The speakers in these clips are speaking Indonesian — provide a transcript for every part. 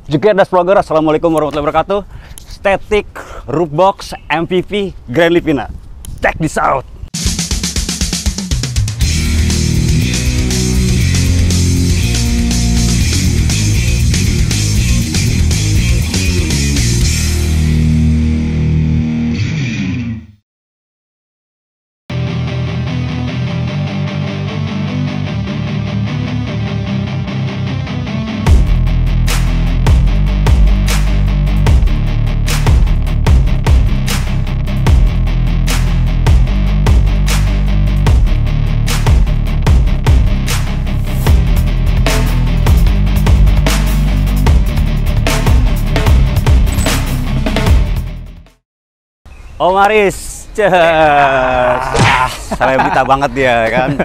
Juga vlogger, assalamualaikum warahmatullahi wabarakatuh. Static roof box MPV Grand Livina. Check this out. Om Aris, selebrita banget dia kan,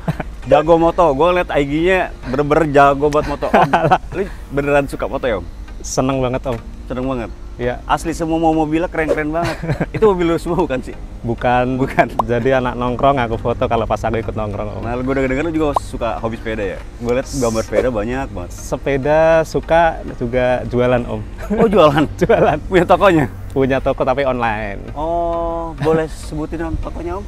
jago moto. Gue liat IG-nya bener-bener jago buat moto. Om, lu beneran suka moto ya Om? Seneng banget Om. Seneng banget? Iya. Asli semua mobilnya keren-keren banget. Itu mobil lu semua bukan sih? Bukan. Jadi anak nongkrong aku foto kalau pas aku ikut nongkrong Om. Nah, gue denger lu juga suka hobi sepeda ya? Gue liat gambar sepeda banyak banget. Sepeda suka, juga jualan Om. Oh jualan? Jualan. Punya tokonya? Punya toko tapi online. Oh, boleh sebutin tokonya Om?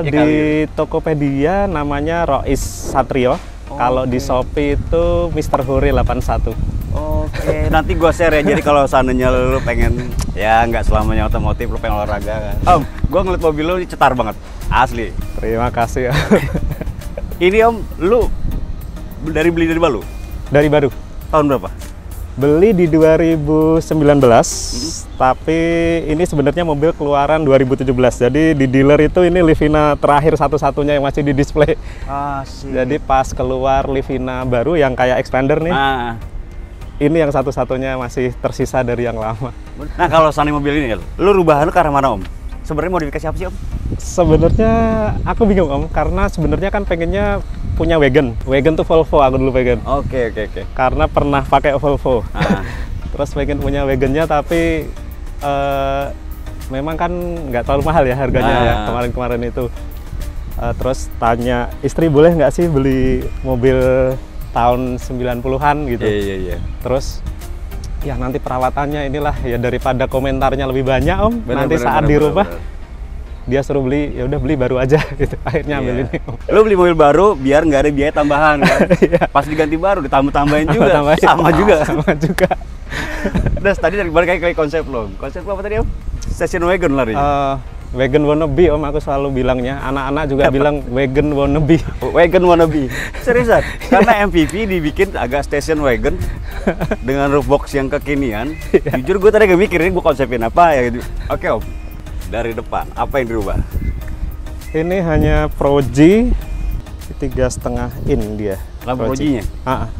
Di Tokopedia namanya Rois Satrio. Kalau di Shopee itu Mr. Huri 81. Oke, nanti gua share ya. Jadi kalau seandainya lu pengen, ya nggak selamanya otomotif, lu pengen olahraga kan. Om, gua ngeliat mobil lu cetar banget, asli. Terima kasih ya. Ini Om, lu beli dari baru? Dari baru. Tahun berapa? Beli di 2019, tapi ini sebenarnya mobil keluaran 2017. Jadi di dealer itu ini Livina terakhir satu-satunya yang masih di display. Asik. Jadi pas keluar Livina baru yang kayak Expander nih, ini yang satu-satunya masih tersisa dari yang lama. Nah kalau Sunny mobil ini, lu rubahan lu ke arah mana Om? Sebenarnya modifikasi apa sih Om? Sebenarnya aku bingung Om, karena sebenarnya kan pengennya punya wagon. Wagon tuh Volvo, aku dulu wagon. Oke. Karena pernah pakai Volvo. Terus pengen punya wagonnya, tapi memang kan nggak terlalu mahal ya harganya ya kemarin-kemarin itu. Terus tanya istri boleh nggak sih beli mobil tahun 90-an gitu. Iya. Terus ya nanti perawatannya inilah ya, daripada komentarnya lebih banyak Om. Nanti saat di rumah dia suruh beli, ya udah beli baru aja gitu. Akhirnya ambil ini. Lu beli mobil baru biar nggak ada biaya tambahan kan. Pas diganti baru ditambah-tambahin juga. Sama juga. Udah tadi dari balik kayak konsep lo. Konsep lo apa tadi Om? Station wagon lari. Wagon wannabe Om, aku selalu bilangnya. Anak-anak juga bilang wagon wannabe. Wagon wannabe. Seriusan? Karena MPV dibikin agak station wagon dengan roof box yang kekinian. Jujur gue tadi gak mikirin gue konsepin apa ya gitu. Oke Om, dari depan apa yang dirubah? Ini hanya Proji 3,5 in dia. Lampu Proji-nya?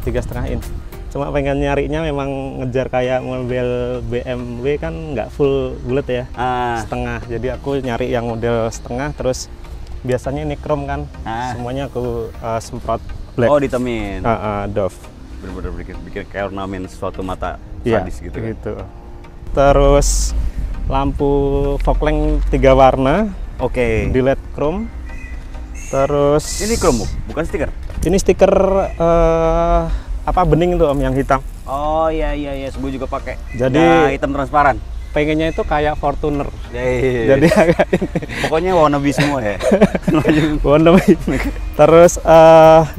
3,5 in. Cuma pengen nyarinya memang ngejar kayak mobil BMW kan nggak full bulat ya, setengah. Jadi aku nyari yang model setengah, terus biasanya ini chrome kan, semuanya aku semprot black. Oh ditemin? Doff. Bener-bener bikin kayak ornamen suatu mata sadis gitu kan? Gitu. Terus lampu fog lamp 3 warna. Oke. Di LED chrome. Terus ini chrome bukan stiker? Ini stiker bening tuh Om yang hitam. Oh iya, gue juga pakai. Jadi hitam transparan. Pengennya itu kayak Fortuner. Iya. Jadi agak ini. Pokoknya wannabe semua ya. Wannabe. Terus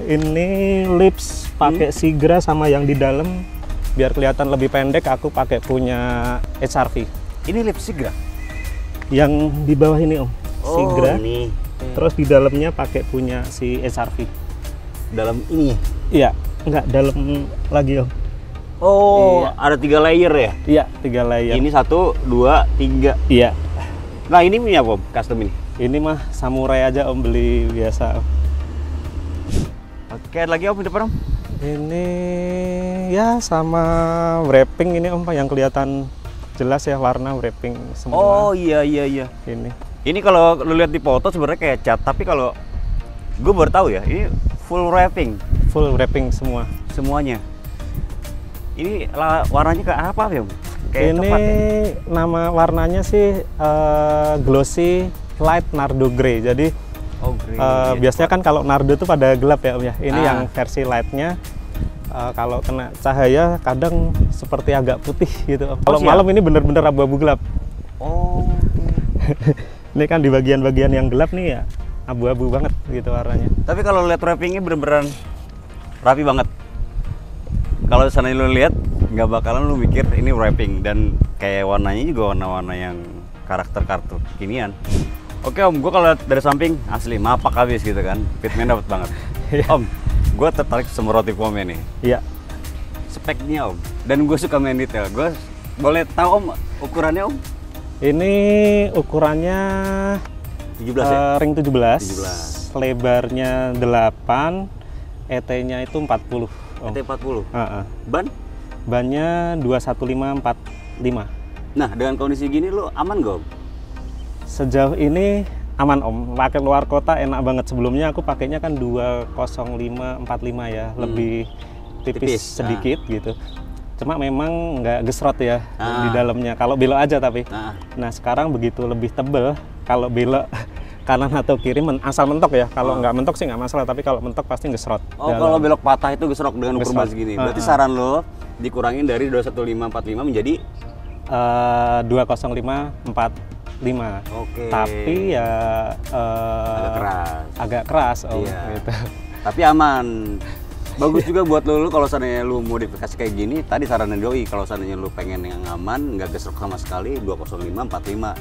ini lips pakai Sigra sama yang di dalam biar kelihatan lebih pendek. Aku pakai punya HRV. Ini lips Sigra? Yang di bawah ini Om. Sigra. Ini. Terus di dalamnya pakai punya si HRV. Dalam ini? Iya. Enggak, dalam lagi Om. Oh, iya. Ada 3 layer ya? Iya, 3 layer. Ini 1, 2, 3. Iya. Nah ini punya apa Om? Custom ini? Ini mah samurai aja Om, beli biasa Om. Oke, ada lagi Om di depan Om? Ini ya sama wrapping ini Om, yang kelihatan jelas ya warna wrapping semua. Oh iya. Ini kalau lu lihat di foto sebenarnya kayak cat, tapi kalau gue baru tahu ya, ini full wrapping. Full wrapping semua. Semuanya. Ini warnanya kayak apa ya Om? Kayak ini coklat ya? Nama warnanya sih glossy light nardo grey. Jadi biasanya kan kalau nardo itu pada gelap ya Om ya. Ini yang versi lightnya Kalau kena cahaya kadang seperti agak putih gitu Om. Kalau siap. malam ini bener-bener abu-abu gelap. Oh. Ini kan di bagian-bagian yang gelap nih ya abu-abu banget gitu warnanya. Tapi kalau lihat wrappingnya bener-bener rapi banget. Kalau sana lu lihat nggak bakalan lu mikir ini wrapping, dan kayak warnanya juga warna-warna yang karakter kartu kekinian. Oke Om, gue kalau lihat dari samping asli mapak habis gitu kan, fitment dapet banget. Om, gue tertarik sama roti pome nih. Iya. Speknya Om, dan gue suka main detail. Gue boleh tahu Om ukurannya Om? Ini ukurannya 17 ya? ring 17. 17. Lebarnya 8, ET-nya itu 40. ET 40. Ban? Bannya 21545. Nah, dengan kondisi gini lu aman gak Om? Sejauh ini aman Om, pakai luar kota enak banget. Sebelumnya aku pakainya kan 20545 ya, lebih tipis sedikit gitu. Cuma memang nggak gesrot ya di dalamnya, kalau belok aja tapi. Nah sekarang begitu lebih tebel, kalau belok kanan atau kiri asal mentok ya. Kalau nggak mentok sih nggak masalah, tapi kalau mentok pasti gesrot. Oh, kalau belok patah itu gesrot dengan ukur ban segini. Berarti saran lo dikurangin dari 21545 menjadi 20545. Oke. Tapi ya agak keras Om. Iya. Gitu. Tapi aman. Bagus juga buat lu kalau seandainya lu modifikasi kayak gini. Tadi sarannya Doi, kalau seandainya lu pengen yang aman, nggak gesrok sama sekali, 20545.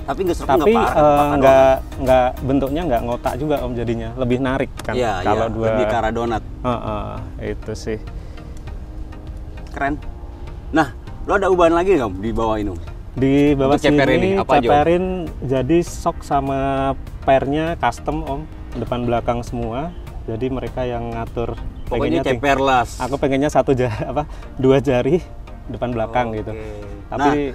Tapi gesroknya nggak parah. Nggak bentuknya nggak ngotak juga Om, jadinya lebih narik kan. Iya, kalau lebih ke arah donat. Itu sih. Keren. Nah, lu ada ubahan lagi nggak Om di bawah ini Om? Di bawah sini ceperin jadi sok sama pernya custom Om, depan belakang semua. Jadi mereka yang ngatur. Pokoknya ceper las. Aku pengennya dua jari depan belakang gitu. Tapi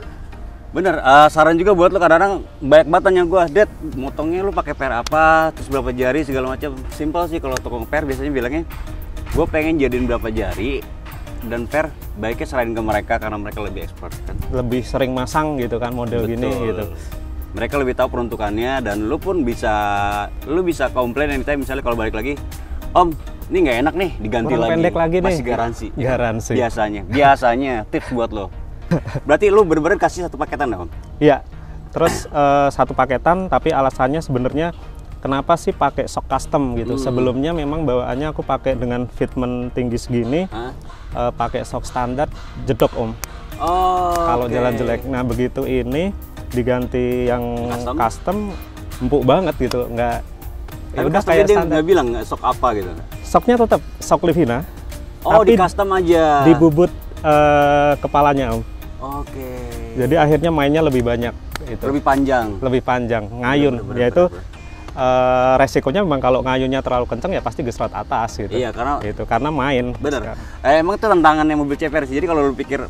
bener, saran juga buat lo, kadang-kadang banyak banget tanya gue, Dad, motongnya lu pakai per apa, terus berapa jari segala macam. Simpel sih kalau tukang per biasanya bilangnya, gue pengen jadiin berapa jari, dan per baiknya serahin ke mereka karena mereka lebih expert kan. Lebih sering masang gitu kan model gini gitu. Mereka lebih tahu peruntukannya, dan lu pun bisa komplain anytime. Misalnya kalau balik lagi, Om, ini nggak enak nih, diganti kurang lagi. Pendek lagi masih nih. Garansi. Biasanya tips buat lo. Berarti lu bener-bener kasih satu paketan Om? Iya. Terus satu paketan, tapi alasannya sebenarnya kenapa sih pakai sok custom gitu. Sebelumnya memang bawaannya aku pakai dengan fitment tinggi segini, pakai sok standar jedok Om. Kalau jalan jelek. Nah begitu ini diganti yang custom empuk banget gitu, nggak ya udah kayak standar. Nggak bilang sok apa gitu? Soknya tetap sok Livina, tapi di custom aja, di bubut kepalanya Om. Jadi akhirnya mainnya lebih banyak gitu. Lebih panjang ngayun. Yaitu resikonya memang kalau ngayunnya terlalu kenceng ya pasti gesrot atas gitu. Iya, karena main. Bener. Emang itu tantangannya mobil CPR sih. Jadi kalau lu pikir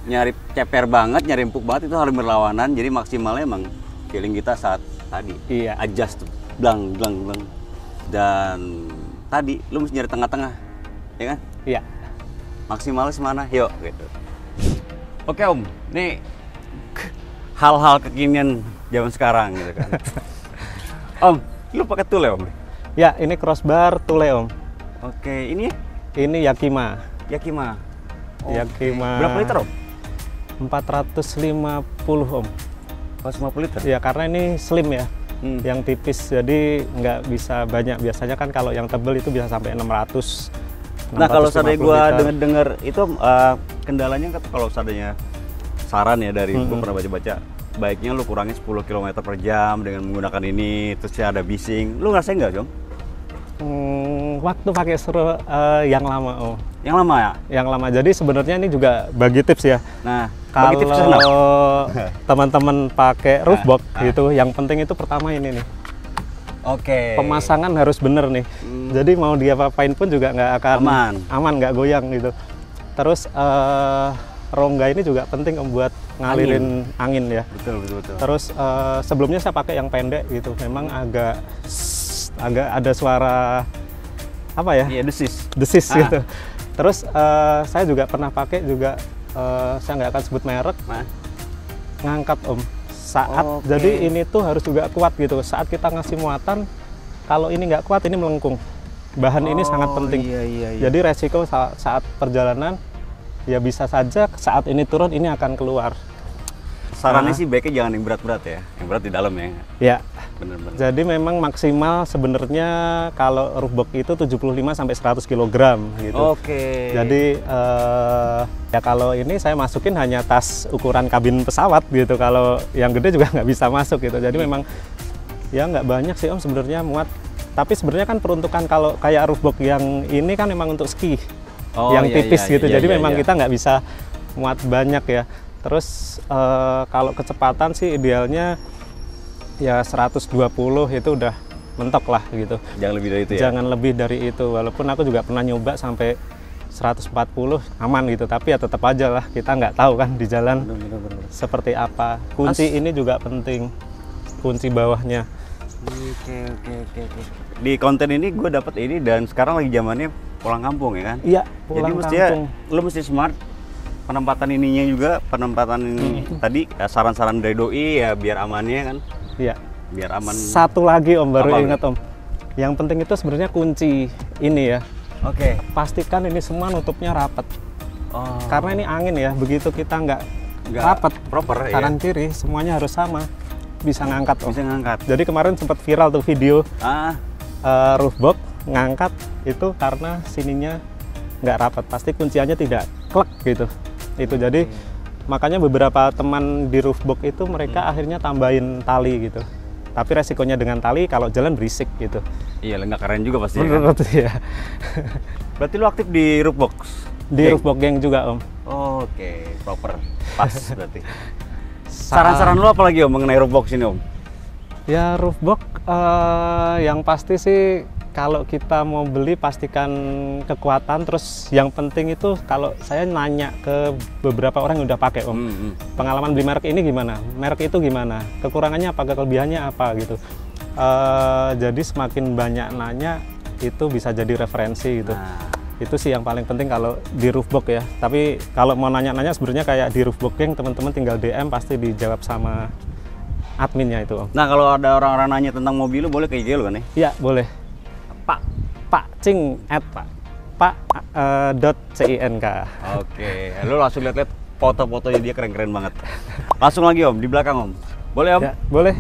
nyari ceper banget, nyari empuk banget, itu harus berlawanan. Jadi maksimalnya emang feeling kita saat tadi. Iya. Adjust tuh, blang. Dan tadi lu mesti nyari tengah-tengah, ya kan? Iya. Maksimalis mana? Yuk, gitu. Oke Om, nih hal-hal kekinian zaman sekarang gitu kan. Om, lu pakai tule Om? Ya, ini crossbar tule Om. Oke, ini? Ini Yakima. Yakima. Berapa liter Om? 450 Om. 450 liter? Ya karena ini slim ya, yang tipis, jadi nggak bisa banyak. Biasanya kan kalau yang tebel itu bisa sampai 600. Nah kalau seandainya gua denger itu kendalanya kalau seandainya saran ya dari gua pernah baca-baca, baiknya lu kurangin 10 km per jam dengan menggunakan ini, terus ada bising. Lu ngerasain nggak Jom? Waktu pakai Suro yang lama Om. Yang lama ya? Yang lama. Jadi sebenarnya ini juga bagi tips ya. Nah, kalau teman-teman pakai roof box itu, yang penting itu pertama ini nih. Pemasangan harus bener nih. Jadi mau dia apain pun juga nggak akan aman, nggak goyang gitu. Terus rongga ini juga penting Om buat ngalirin angin ya. Betul. Terus sebelumnya saya pakai yang pendek gitu. Memang agak ada suara apa ya? Iya, desis gitu. Terus saya juga pernah pakai juga, saya nggak akan sebut merek, ngangkat Om. Jadi ini tuh harus juga kuat gitu. Saat kita ngasih muatan, kalau ini nggak kuat ini melengkung. Bahan ini sangat penting. Iya. Jadi resiko saat perjalanan ya bisa saja saat ini turun ini akan keluar. Sarannya sih baiknya jangan yang berat-berat ya, yang berat di dalam ya. Ya. Bener-bener. Jadi memang maksimal sebenarnya kalau roof box itu 75 sampai 100 kg gitu. Oke. Jadi ya kalau ini saya masukin hanya tas ukuran kabin pesawat gitu. Kalau yang gede juga nggak bisa masuk gitu. Jadi memang ya nggak banyak sih Om sebenarnya muat. Tapi sebenarnya kan peruntukan kalau kayak roof box yang ini kan memang untuk ski. Yang tipis gitu. Jadi memang kita nggak bisa muat banyak ya. Terus kalau kecepatan sih idealnya ya 120 itu udah mentok lah gitu. Jangan lebih dari itu ya? Jangan lebih dari itu, walaupun aku juga pernah nyoba sampai 140 aman gitu, tapi ya tetap aja lah kita nggak tahu kan di jalan Bener. seperti apa. Kunci ini juga penting, kunci bawahnya. Oke. Di konten ini gue dapet ini dan sekarang lagi zamannya pulang kampung ya kan? Iya, Jadi pulang mestinya kampung. lo mesti smart. Penempatan ininya juga, penempatan ini tadi saran-saran dari doi ya biar amannya kan. Iya. Biar aman. Satu lagi Om, baru Apa, ingat Om. Yang penting itu sebenarnya kunci ini ya. Oke. Pastikan ini semua nutupnya rapat. Oh. Karena ini angin ya, begitu kita nggak rapat proper kanan ya. kiri semuanya harus sama. Bisa ngangkat Om. Bisa ngangkat. Jadi kemarin sempat viral tuh video Ah, roof box ngangkat itu karena sininya nggak rapat. Pasti kunciannya tidak klek gitu. Itu jadi makanya beberapa teman di roof box itu mereka akhirnya tambahin tali gitu. Tapi resikonya dengan tali kalau jalan berisik gitu. iya nggak keren juga pasti. Menurut ya. Berarti lu aktif di roof box? Di roof box geng juga Om. Oke, proper. Pas berarti. Saran-saran lu apa lagi Om mengenai roof box ini Om? Ya roof box yang pasti sih kalau kita mau beli pastikan kekuatan, terus yang penting itu kalau saya nanya ke beberapa orang yang udah pakai Om, pengalaman beli merek ini gimana, merek itu gimana, kekurangannya apa, kelebihannya apa gitu. Jadi semakin banyak nanya itu bisa jadi referensi gitu. Itu sih yang paling penting kalau di roof box ya. Tapi kalau mau nanya-nanya sebenarnya kayak di roof box geng, teman-teman tinggal DM pasti dijawab sama adminnya itu Om. Nah kalau ada orang-orang nanya tentang mobil lu boleh ke IG lu kan ya? Iya boleh. Pak Cing @pak.cink. Oke, lu langsung lihat-lihat foto-fotonya dia keren-keren banget. Langsung lagi Om, di belakang Om. Boleh Om? Ya, boleh.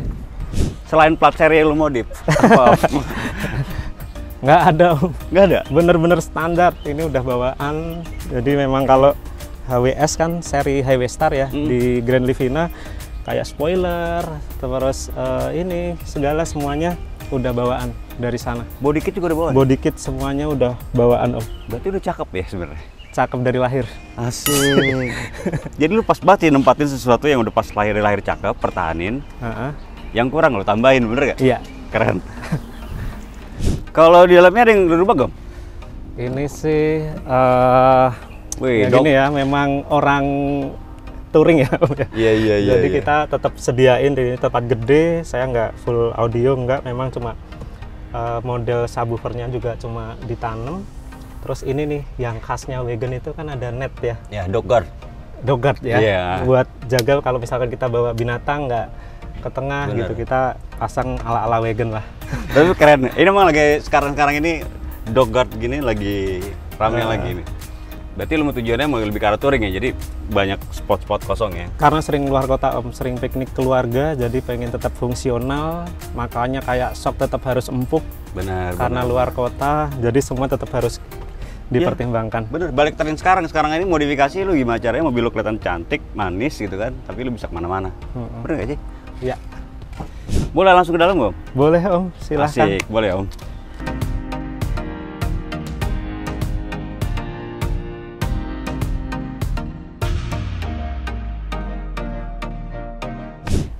Selain plat seri yang lu modif, apa Om? Nggak ada Om. Nggak ada? Bener-bener standar, ini udah bawaan. Jadi memang kalau HWS kan seri Highway Star ya, di Grand Livina kayak spoiler, terus ini segala semuanya udah bawaan dari sana. Body kit juga udah bawaan? Body kit semuanya udah bawaan Om. Berarti udah cakep ya sebenarnya? Cakep dari lahir. Asik. Jadi lu pas banget ya nempatin sesuatu yang udah pas lahir cakep, pertahanin. Yang kurang lu tambahin, bener gak? Iya. Keren. Kalau di dalamnya ada yang dirubah Gom? Ini sih Wih, ya gini ya, memang orang touring ya Om ya. Iya. Jadi kita tetap sediain di tempat gede, saya nggak full audio, nggak, memang cuma model subwoofernya juga cuma ditanam. Terus ini nih yang khasnya wagon itu kan ada net ya. Ya, dog guard. Dog guard ya. Iya. Buat jaga kalau misalkan kita bawa binatang nggak ke tengah. Bener. Gitu, kita pasang ala-ala wagon lah. Tapi keren. Ini emang lagi sekarang ini dog guard gini lagi rame lagi nih. Berarti lu tujuannya mau lebih ke arah touring ya, jadi banyak spot-spot kosong ya? Karena sering keluar kota Om, sering piknik keluarga, jadi pengen tetap fungsional, makanya kayak sok tetap harus empuk. Benar. Karena luar kota, jadi semua tetap harus dipertimbangkan. Bener, balik tren sekarang ini modifikasi lu gimana caranya mobil lu kelihatan cantik, manis gitu kan, tapi lu bisa kemana-mana. Bener gak sih? Iya. Boleh langsung ke dalam Om? Boleh Om, silahkan. Asik, boleh Om.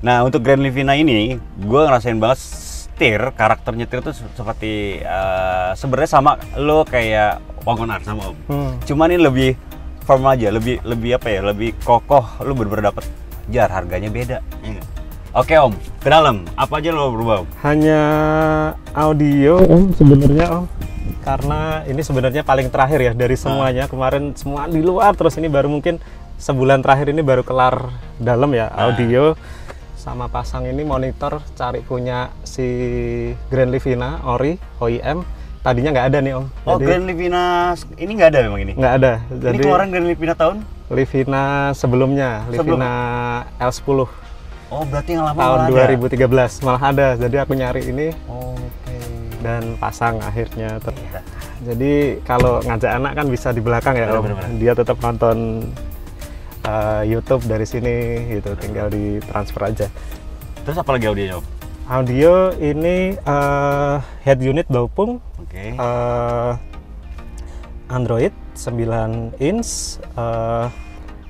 Nah untuk Grand Livina ini, gue ngerasain banget karakter nyetir tuh seperti sebenarnya sama lo kayak Wagoner sama Om. Cuman ini lebih firm aja, lebih apa ya, lebih kokoh. Lo bener-bener dapet jar, harganya beda. Oke Om, ke dalam apa aja lo berubah Om? Hanya audio Om sebenarnya Om. Karena ini sebenarnya paling terakhir ya dari semuanya. Kemarin semua di luar, terus ini baru mungkin sebulan terakhir ini baru kelar dalam ya, audio. Sama pasang ini monitor, cari punya si Grand Livina Ori OEM tadinya nggak ada nih Om. Oh, Jadi, Grand Livina ini nggak ada memang ini? Nggak ada. Ini keluaran Grand Livina tahun? Livina sebelumnya, Livina L10. Oh, berarti yang lama tahun malah 2013 malah ada. Jadi aku nyari ini Oke. dan pasang akhirnya. Jadi kalau ngajak anak kan bisa di belakang ya Om. Dia tetap nonton YouTube dari sini gitu, tinggal di transfer aja. Terus apa lagi audionya Om? Audio ini head unit Baopeng, Android 9 inch,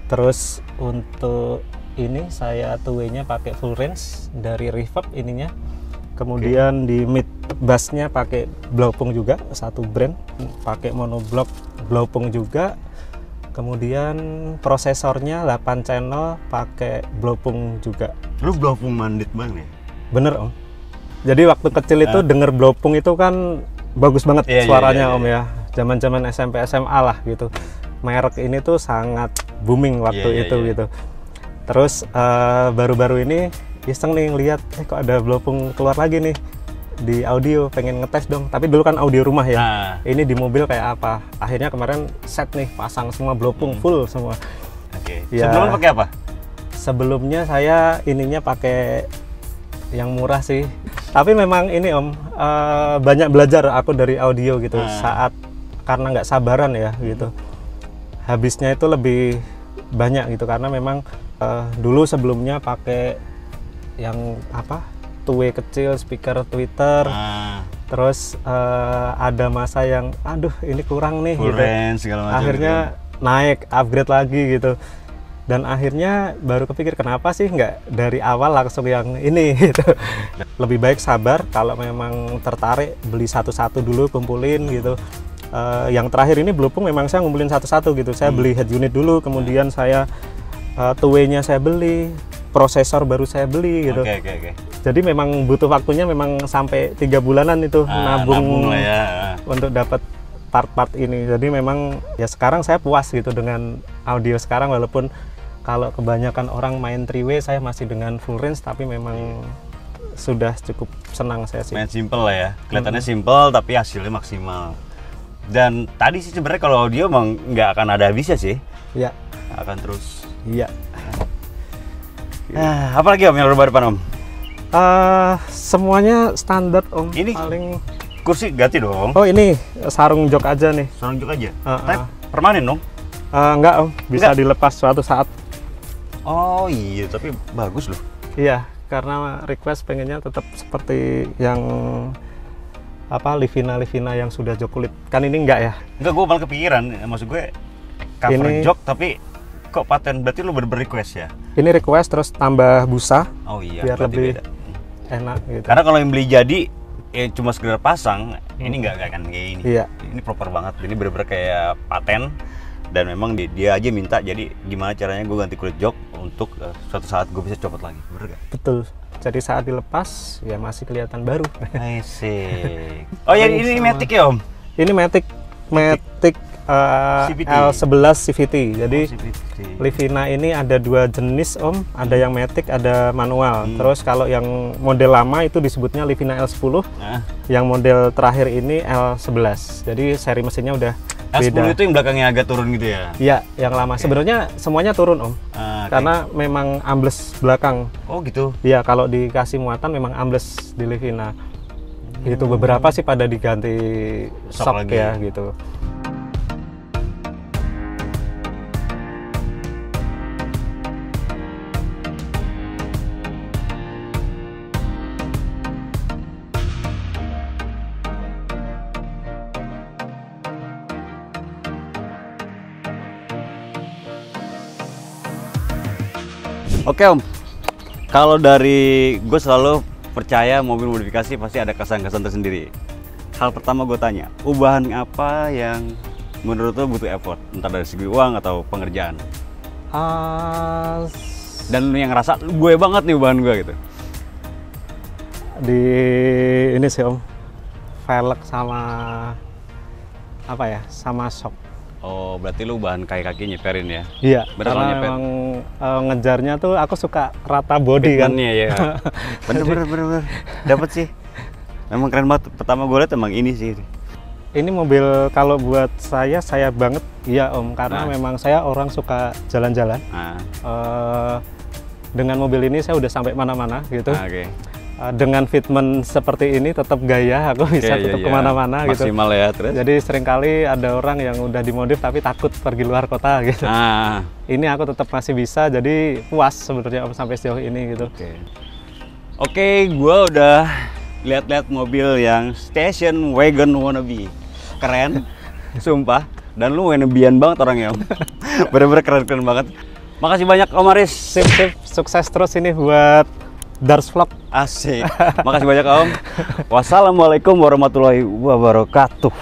terus untuk ini saya two-way-nya pakai full range dari reverb ininya. Kemudian di mid bass-nya pakai Baopeng juga, satu brand, pakai monoblock Baopeng juga. Kemudian prosesornya 8 channel pakai Baopeng juga. Lu Baopeng mandit banget ya? Bener Om. Jadi waktu kecil itu denger Baopeng itu kan bagus banget suaranya Om ya. Zaman-zaman SMP SMA lah gitu. Merek ini tuh sangat booming waktu itu gitu. Terus baru-baru ini iseng nih ngeliat, kok ada Baopeng keluar lagi nih di audio, pengen ngetes dong. Tapi dulu kan audio rumah ya. Ini di mobil kayak apa? Akhirnya kemarin set nih, pasang semua Baopeng full semua. Oke. Ya. Sebelumnya pakai apa? Sebelumnya saya ininya pakai yang murah sih. Tapi memang ini Om, banyak belajar aku dari audio gitu. Saat karena nggak sabaran ya gitu. Habisnya itu lebih banyak gitu karena memang dulu sebelumnya pakai yang apa? Two-way kecil, speaker Twitter. Terus ada masa yang aduh ini kurang nih full gitu. Range, segala macam akhirnya gitu. Naik upgrade lagi gitu. Dan akhirnya baru kepikir kenapa sih nggak dari awal langsung yang ini gitu. Lebih baik sabar, kalau memang tertarik beli satu-satu dulu, kumpulin gitu. Yang terakhir ini Baopeng memang saya ngumpulin satu-satu gitu. Saya beli head unit dulu, kemudian saya two-way-nya saya beli, prosesor baru saya beli gitu. Oke. Jadi memang butuh waktunya memang sampai 3 bulanan itu nabung lah ya. Untuk dapat part-part ini. Jadi memang ya sekarang saya puas gitu dengan audio sekarang, walaupun kalau kebanyakan orang main three-way, saya masih dengan full range, tapi memang sudah cukup senang saya sih. Main simple lah ya, kelihatannya simple tapi hasilnya maksimal. Dan tadi sih sebenarnya kalau audio emang nggak akan ada habisnya sih. Iya. Akan terus. Iya. Apa lagi Om yang baru depan Om? Semuanya standar Om. Ini paling kursi ganti dong. Oh ini sarung jok aja nih. Sarung jok aja. Tapi permanen dong? Enggak Om, bisa dilepas suatu saat. Oh iya, tapi bagus loh. Iya, karena request pengennya tetap seperti yang apa Livina yang sudah jok kulit. Kan ini enggak ya? Enggak, gue malah kepikiran. Maksud gue cover ini, jok tapi kok paten, berarti lu request ya? Ini request terus tambah busa. Oh iya, biar lebih beda. Enak gitu. Karena kalau yang beli jadi cuma sekedar pasang, ini nggak akan kayak ini. Iya. Ini proper banget. Ini bener-bener kayak paten. Dan memang dia aja minta, jadi gimana caranya gue ganti kulit jok untuk suatu saat gue bisa copot lagi, bener gak? Betul. Jadi saat dilepas ya masih kelihatan baru. Asik. Oh ya, ini Matic ya Om? Ini Matic L11 CVT. Jadi Livina ini ada 2 jenis Om, ada yang Matic, ada manual. Terus kalau yang model lama itu disebutnya Livina L10. Yang model terakhir ini L11. Jadi seri mesinnya udah L10 beda. Itu yang belakangnya agak turun gitu ya? Iya, yang lama. Sebenarnya semuanya turun Om. Karena memang ambles belakang. Oh gitu? Iya, kalau dikasih muatan memang ambles di Livina. Itu beberapa sih pada diganti shock ya gitu. Oke Om, kalau dari gue selalu percaya mobil modifikasi pasti ada kesan-kesan tersendiri. Hal pertama gue tanya, ubahan apa yang menurut lo butuh effort? Entah dari segi uang atau pengerjaan. Dan yang ngerasa, gue banget nih ubahan gue gitu. Di ini sih Om, velg sama apa ya, sama shock. Oh, berarti lu bahan kaki nyeperin ya? Iya, karena memang ngejarnya tuh aku suka rata body kan. Iya, bener. Dapat sih. Memang keren banget. Pertama gue liat emang ini sih. Ini mobil kalau buat saya banget, iya Om, karena memang saya orang suka jalan-jalan. Dengan mobil ini saya udah sampai mana-mana gitu. Dengan fitment seperti ini tetap gaya, aku bisa tetap kemana-mana gitu. Maksimal ya terus. Jadi seringkali ada orang yang udah dimodif tapi takut pergi luar kota gitu. Ini aku tetap masih bisa, jadi puas sebenarnya Om sampai sejauh ini gitu. Oke, gue udah lihat-lihat mobil yang station wagon wannabe. Keren, sumpah. Dan lu wannabe-an banget orangnya Om. Bener-bener keren-keren banget. Makasih banyak Om Aris. Sip, sukses terus ini buat Dars Vlog. Asik. Makasih banyak Om. Wassalamualaikum warahmatullahi wabarakatuh.